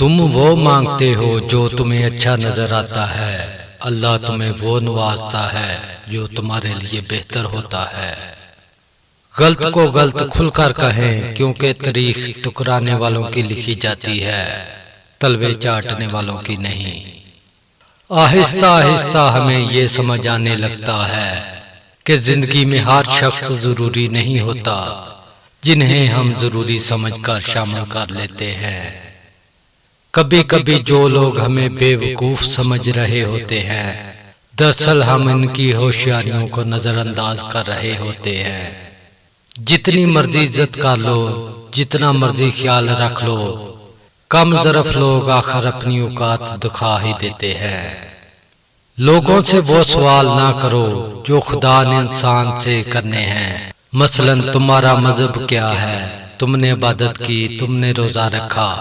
तुम वो मांगते हो जो तुम्हें अच्छा नजर आता है, अल्लाह तुम्हें वो नवाजता है जो तुम्हारे लिए बेहतर होता है। गलत को गलत खुलकर कहें, क्योंकि तारीख टुकराने वालों की लिखी जाती है, तलवे चाटने वालों की नहीं। आहिस्ता आहिस्ता हमें ये समझ आने लगता है कि जिंदगी में हर शख्स जरूरी नहीं होता, जिन्हें हम जरूरी समझकर शामिल कर लेते हैं। कभी कभी जो लोग हमें बेवकूफ समझ रहे होते हैं, दरअसल हम इनकी होशियारियों को नजरअंदाज कर रहे होते हैं। जितनी मर्जी इज्जत कर लो, जितना मर्जी ख्याल रख लो, कम ज़रफ़ लोग आखिर अपनी औकात दिखा ही देते हैं। लोगों से वो सवाल ना करो जो खुदा ने इंसान से करने हैं। मसलन तुम्हारा मजहब क्या है, तुमने इबादत की, तुमने रोजा रखा।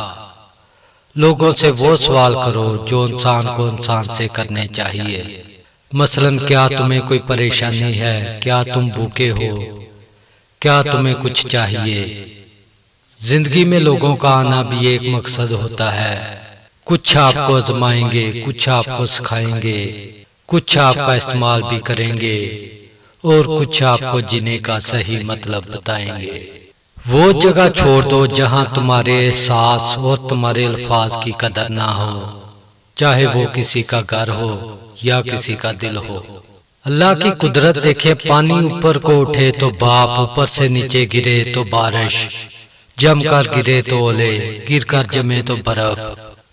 लोगों से वो सवाल करो जो इंसान को इंसान से करने चाहिए। मसलन क्या तुम्हें कोई परेशानी है, क्या तुम भूखे हो, क्या तुम्हें कुछ चाहिए। जिंदगी में लोगों का आना भी एक मकसद होता है। कुछ आपको आजमाएंगे, कुछ आपको सिखाएंगे, कुछ आपका इस्तेमाल भी करेंगे और कुछ आपको जीने का सही मतलब बताएंगे। वो जगह छोड़ दो जहां तुम्हारे एहसास और तुम्हारे अल्फाज की कदर ना हो, चाहे वो किसी का घर हो या किसी का दिल हो। अल्लाह की कुदरत देखे, पानी ऊपर को उठे तो बाप, ऊपर से नीचे गिरे तो बारिश, जमकर गिरे तो ओले, गिरकर जमे तो बर्फ,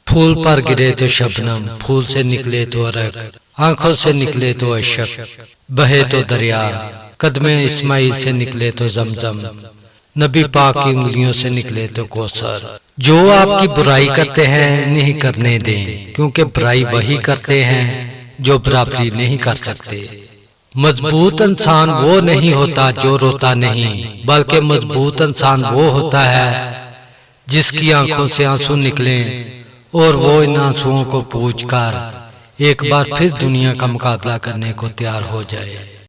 फूल पर गिरे तो शबनम, फूल से निकले तो अरक, आंखों से निकले तो अशक, बहे तो दरिया, कदमे इस्माइल से निकले तो जमजम, नबी पाक की उंगलियों से निकले तो कौसर। जो आपकी बुराई करते हैं नहीं करने दें, क्योंकि बुराई वही करते हैं जो बराबरी नहीं कर सकते। मजबूत इंसान वो नहीं होता जो रोता नहीं, बल्कि मजबूत इंसान वो होता है जिसकी आंखों से आंसू निकलें और वो इन आंसुओं को पूछकर एक बार फिर दुनिया का मुकाबला करने को तैयार हो जाए।